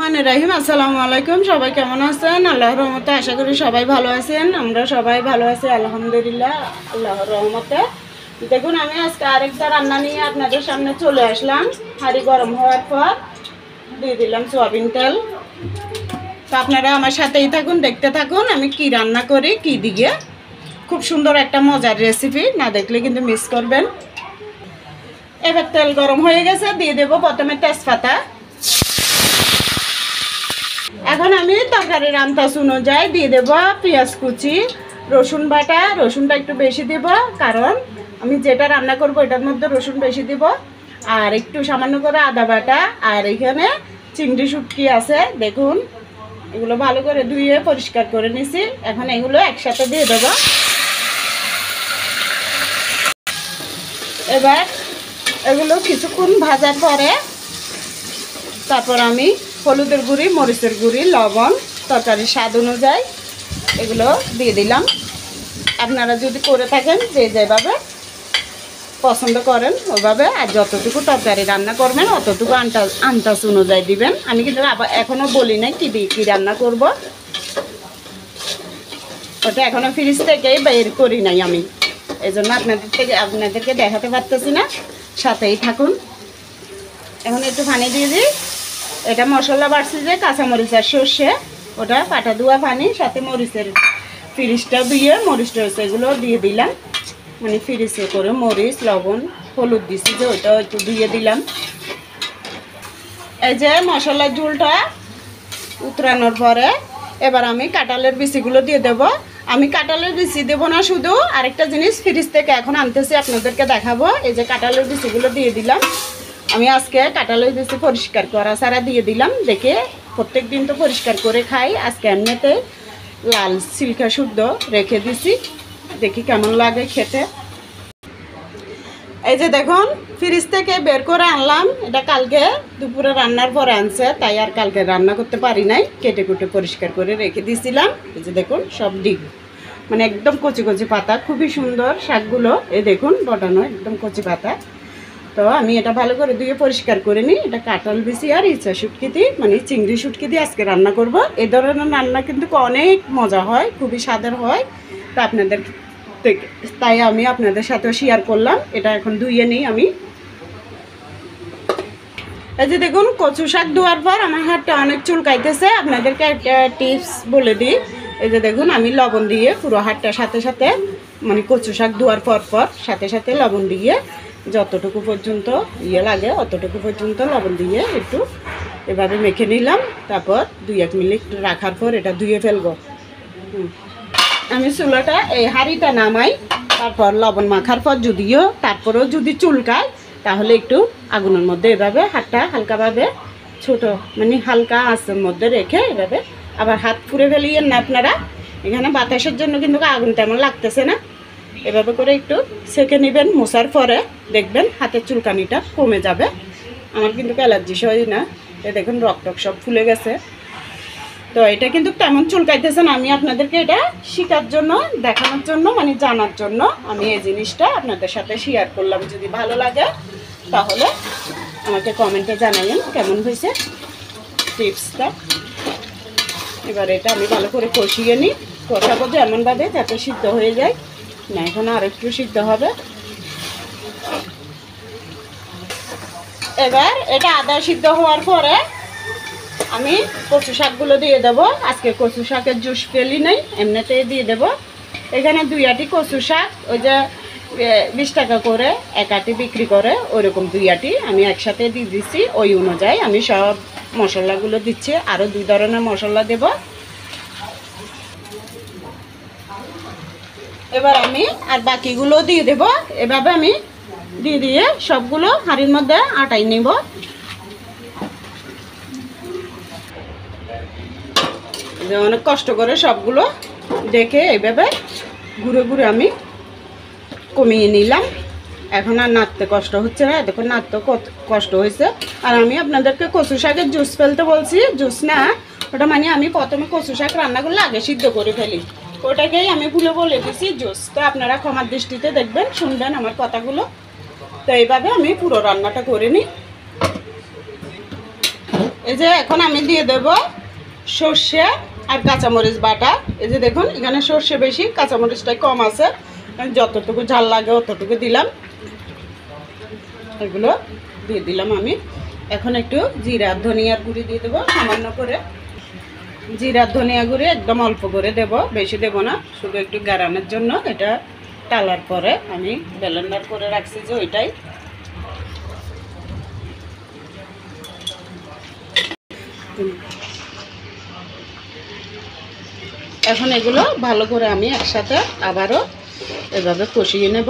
রহমানির রহিম। আসসালামু আলাইকুম। সবাই কেমন আছেন? আল্লাহর রহমতে আশা করি সবাই ভালো আছেন। আমরা সবাই ভালো আছি আলহামদুলিল্লাহ, আল্লাহর রহমতে। দেখুন, আমি আজকে আরেকটা রান্না নিয়ে আপনাদের সামনে চলে আসলাম। হাঁড়ি গরম হওয়ার পর দিয়ে দিলাম সয়াবিন তেল। তো আপনারা আমার সাথেই থাকুন, দেখতে থাকুন আমি কি রান্না করি, কি দিয়ে। খুব সুন্দর একটা মজার রেসিপি, না দেখলে কিন্তু মিস করবেন। এবার তেল গরম হয়ে গেছে, দিয়ে দেবো প্রথমে তেজপাতা। এখন আমি তরকারির আন্দাজ অনুযায়ী দিয়ে দেব পেঁয়াজ কুচি, রসুন বাটা। রসুনটা একটু বেশি দেব, কারণ আমি যেটা রান্না করব এটার মধ্যে রসুন বেশি দেব। আর একটু সামান্য করে আদা বাটা। আর এখানে চিংড়ি শুটকি আছে, দেখুন এগুলো ভালো করে ধুয়ে পরিষ্কার করে নিছি। এখন এগুলো একসাথে দিয়ে দেব। এবার এগুলো কিছুক্ষণ ভাজার পরে তারপর আমি হলুদের গুঁড়ি, মরিচের গুঁড়ি, লবণ, তরকারির স্বাদ অনুযায়ী এগুলো দিয়ে দিলাম। আপনারা যদি করে থাকেন যেভাবে পছন্দ করেন ওভাবে, আর যতটুকু তরকারি রান্না করবেন অতটুকু আন্দাজ অনুযায়ী দিবেন। আমি কিন্তু এখনও বলি নাই কী দিয়ে কী রান্না করব, ওটা এখনও ফ্রিজ থেকেই বের করি নাই আমি, এই জন্য আপনাদেরকে দেখাতে পারতেছি না, সাথেই থাকুন। এখন একটু পানি দিয়ে দিই। এটা মশলা বাড়ছি যে কাঁচামরিচ আর সর্ষে, ওটা পাটা ধোয়া পানি, সাথে মরিচের ফ্রিজটা দিয়ে মরিচ টরিচ এগুলো দিয়ে দিলাম। মানে ফ্রিজে করে মরিচ, লবণ, হলুদ দিছি যে ওইটা একটু দিয়ে দিলাম। এই যে মশলার ঝোলটা উতরানোর পরে এবার আমি কাঁঠালের বিচিগুলো দিয়ে দেব। আমি কাঁঠালের বিচি দেবো না, শুধু আরেকটা জিনিস ফ্রিজ থেকে এখন আনতেছি আপনাদেরকে দেখাবো। এই যে কাঁঠালের বিচিগুলো দিয়ে দিলাম। আমি আজকে কাঁঠালের বিচি পরিষ্কার করা ছাড়া দিয়ে দিলাম। দেখে প্রত্যেক দিন তো পরিষ্কার করে খাই, আজকে এমনিতে লাল সিল্কা শুদ্ধ রেখে দিছি, দেখি কেমন লাগে খেতে। এই যে দেখুন, ফ্রিজ থেকে বের করে আনলাম। এটা কালকে দুপুরে রান্নার পরে আনছে, তাই আর কালকে রান্না করতে পারি নাই, কেটে কুটে পরিষ্কার করে রেখে দিয়েছিলাম। এই যে দেখুন সব ডিগ, মানে একদম কচি কচি পাতা, খুবই সুন্দর শাকগুলো। এই দেখুন বটানো একদম কচি পাতা। তো আমি এটা ভালো করে ধুয়ে পরিষ্কার করে নিই। এটা কাঁঠাল বিচি আর ইচা শুটকি দিয়ে, মানে চিংড়ি শুটকি দিয়ে আজকে রান্না করব। এই ধরনের রান্না কিন্তু অনেক মজা হয়, খুবই স্বাদের হয়। তা আপনাদের তাই আমি আপনাদের সাথেও শেয়ার করলাম। এটা এখন ধুয়ে নিই আমি। এই যে দেখুন কচু শাক ধোয়ার পর আমার হাতটা অনেক চুলকাইতেছে। আপনাদেরকে একটা টিপস বলে দিই। এই যে দেখুন আমি লবণ দিয়ে পুরো হাতটার সাথে সাথে, মানে কচু শাক ধোয়ার পর সাথে সাথে লবণ দিয়ে যতটুকু পর্যন্ত লাগে অতটুকু পর্যন্ত লবণ দিয়ে একটু এভাবে মেখে নিলাম। তারপর 2-1 মিনিট রাখার পর এটা ধুয়ে ফেলবো। আমি চুলাটা এই হাঁড়িটা নামাই, তারপর লবণ মাখার পর তারপরেও যদি চুলকায় তাহলে একটু আগুনের মধ্যে এভাবে হাতটা হালকাভাবে মানে হালকা আঁচের মধ্যে রেখে এভাবে, আবার হাত পুড়ে ফেলিয়েন না আপনারা। এখানে বাতাসের জন্য কিন্তু আগুন তেমন লাগতেছে না। এভাবে করে একটু সেঁকে নেবেন, মোছার পরে দেখবেন হাতের চুলকানিটা কমে যাবে। আমার কিন্তু অ্যালার্জি হয় না। এ দেখুন রক্ত সব ফুলে গেছে। তো এটা কিন্তু তেমন চুলকাইতেছে না। আমি আপনাদেরকে এটা শেখার জন্য, দেখানোর জন্য, মানে জানার জন্য আমি এই জিনিসটা আপনাদের সাথে শেয়ার করলাম। যদি ভালো লাগে তাহলে আমাকে কমেন্টে জানাবেন কেমন হয়েছে টিপসটা। এবার এটা আমি ভালো করে কষিয়ে নিই। কষাবো যে এমনভাবে যাতে সিদ্ধ হয়ে যায়, না এখন আর একটু সিদ্ধ হবে। এবার এটা আদা সিদ্ধ হওয়ার পরে আমি কচু শাকগুলো দিয়ে দেবো। আজকে কচু শাকের জুস ফেলি নাই, এমনিতেই দিয়ে দেবো। এখানে 2 আটি কচু শাক, ওই যে 20 টাকা করে 1 আটি বিক্রি করে, ওইরকম 2 আটি আমি একসাথে দিয়ে দিচ্ছি। ওই অনুযায়ী আমি সব মশলাগুলো দিচ্ছি। আরও 2 ধরনের মশলা দেব। এবার আমি আর বাকিগুলো দিয়ে দেব। এভাবে আমি দিয়ে সবগুলো হাঁড়ির মধ্যে আটাই নেব। অনেক কষ্ট করে সবগুলো দেখে এইভাবে ঘুরে ঘুরে আমি কমিয়ে নিলাম। এখন আর নাড়তে কষ্ট হচ্ছে না। দেখুন নাড়তে কষ্ট হয়েছে। আর আমি আপনাদেরকে কচু শাকের জুস ফেলতে বলছি, জুস না ওটা, মানে আমি প্রথমে কচু শাক রান্না করলে আগে সিদ্ধ করে ফেলি, ওটাকেই আমি ভুলে বলে দিছি জুস। তো আপনারা ক্ষমার দৃষ্টিতে দেখবেন, শুনবেন আমার কথাগুলো। তো এইভাবে আমি পুরো রান্নাটা করে নিই। এই যে এখন আমি দিয়ে দেব সর্ষে আর কাঁচামরিচ বাটা। এই যে দেখুন এখানে সর্ষে বেশি, কাঁচামরিচটাই কম আছে, যতটুকু ঝাল লাগে অতটুকু দিলাম। এগুলো দিয়ে দিলাম আমি। এখন একটু জিরা ধনিয়ার গুঁড়ি দিয়ে দেবো সামান্য করে। জিরা ধনিয়া গুঁড়ি একদম অল্প করে দেব, বেশি দেব না, শুধু একটু গারানোর জন্য। এটা টালার পরে আমি ব্লেন্ডার করে রাখছি যে ওইটাই। এখন এগুলো ভালো করে আমি একসাথে আবারও এভাবে কষিয়ে নেব।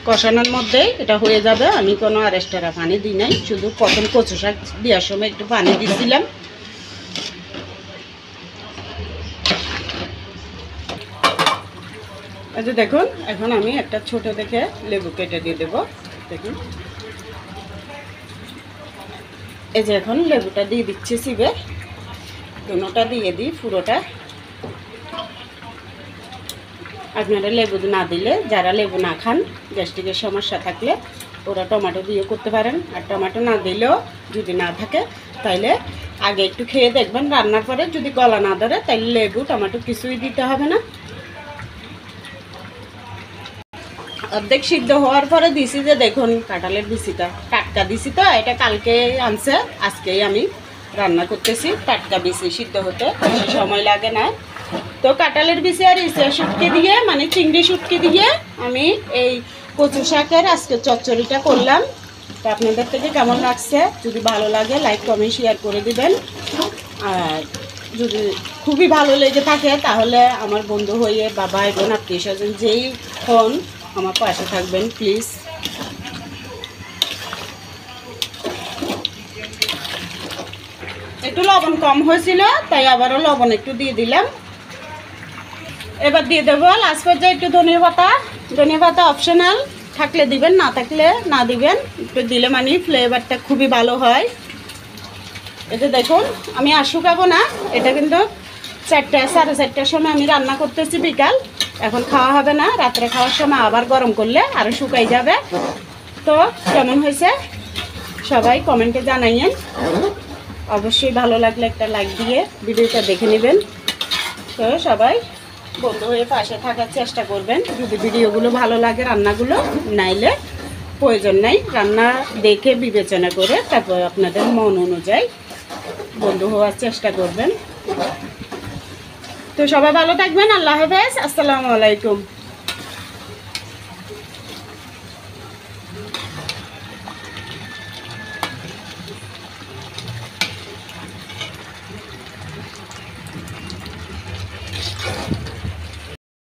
কষানোর মধ্যেই এটা হয়ে যাবে। আমি কোনো আর এক্সট্রা পানি দিই নাই, শুধু প্রথম কচু শাক দেওয়ার সময় একটু পানি দিয়েছিলাম। এই যে দেখুন এখন আমি একটা ছোট দেখে লেবু কেটে দিয়ে দেবো। দেখুন এই যে এখন লেবুটা দিয়ে দিচ্ছি চিবে, দুটোটা দিয়ে দিই পুরোটা। আপনারা লেবু না দিলে, যারা লেবু না খান, গ্যাস্ট্রিকের সমস্যা থাকলে ওরা টমেটো দিয়ে করতে পারেন। আর টমেটো না দিলেও যদি না থাকে তাইলে আগে একটু খেয়ে দেখবেন, রান্নার পরে যদি গলা না ধরে তাইলে লেবু টমেটো কিছুই দিতে হবে না। অর্ধেক সিদ্ধ হওয়ার পরে দিছি যে দেখুন কাঁঠালের বিচিটা টাটকা দিছি, তো এটা কালকে আনছে, আজকেই আমি রান্না করতেছি। টাটকা বিচি সিদ্ধ হতে বেশি সময় লাগে না। তো কাঁঠালের বিচি আর ইসে শুটকি দিয়ে, মানে চিংড়ি শুটকি দিয়ে আমি এই কচু শাকের আজকে চচ্চড়িটা করলাম। তো আপনাদের থেকে কেমন লাগছে, যদি ভালো লাগে লাইক কমেন্ট শেয়ার করে দিবেন। আর যদি খুবই ভালো লেগে থাকে তাহলে আমার বন্ধু হয়ে বা ভাই বোন আত্মীয় স্বজন যেই হন আমার পাশে থাকবেন প্লিজ। একটু লবণ কম হয়েছিল তাই আবারও লবণ একটু দিয়ে দিলাম। এবার দিয়ে দেবো লাস্ট পর্যায়ে একটু ধনিয়া পাতা। ধনিয়া পাতা অপশনাল, থাকলে দিবেন, না থাকলে না দিবেন। একটু দিলে মানে ফ্লেভারটা খুবই ভালো হয়। এটা দেখুন আমি আর শুকাবো না, এটা কিন্তু 4টা 4:30টার সময় আমি রান্না করতেছি বিকাল। এখন খাওয়া হবে না, রাত্রে খাওয়ার সময় আবার গরম করলে আরও শুকাই যাবে। তো কেমন হয়েছে সবাই কমেন্টে জানাইয়েন। অবশ্যই ভালো লাগলে একটা লাইক দিয়ে ভিডিওটা দেখে নেবেন। তো সবাই বন্ধু হয়ে পাশে থাকার চেষ্টা করবেন যদি ভিডিওগুলো ভালো লাগে, রান্নাগুলো। নাইলে প্রয়োজন নাই, রান্না দেখে বিবেচনা করে তারপর আপনাদের মন অনুযায়ী বন্ধু হওয়ার চেষ্টা করবেন। তো সবাই ভালো থাকবেন। আল্লাহ হাফেজ, আসসালামু আলাইকুম।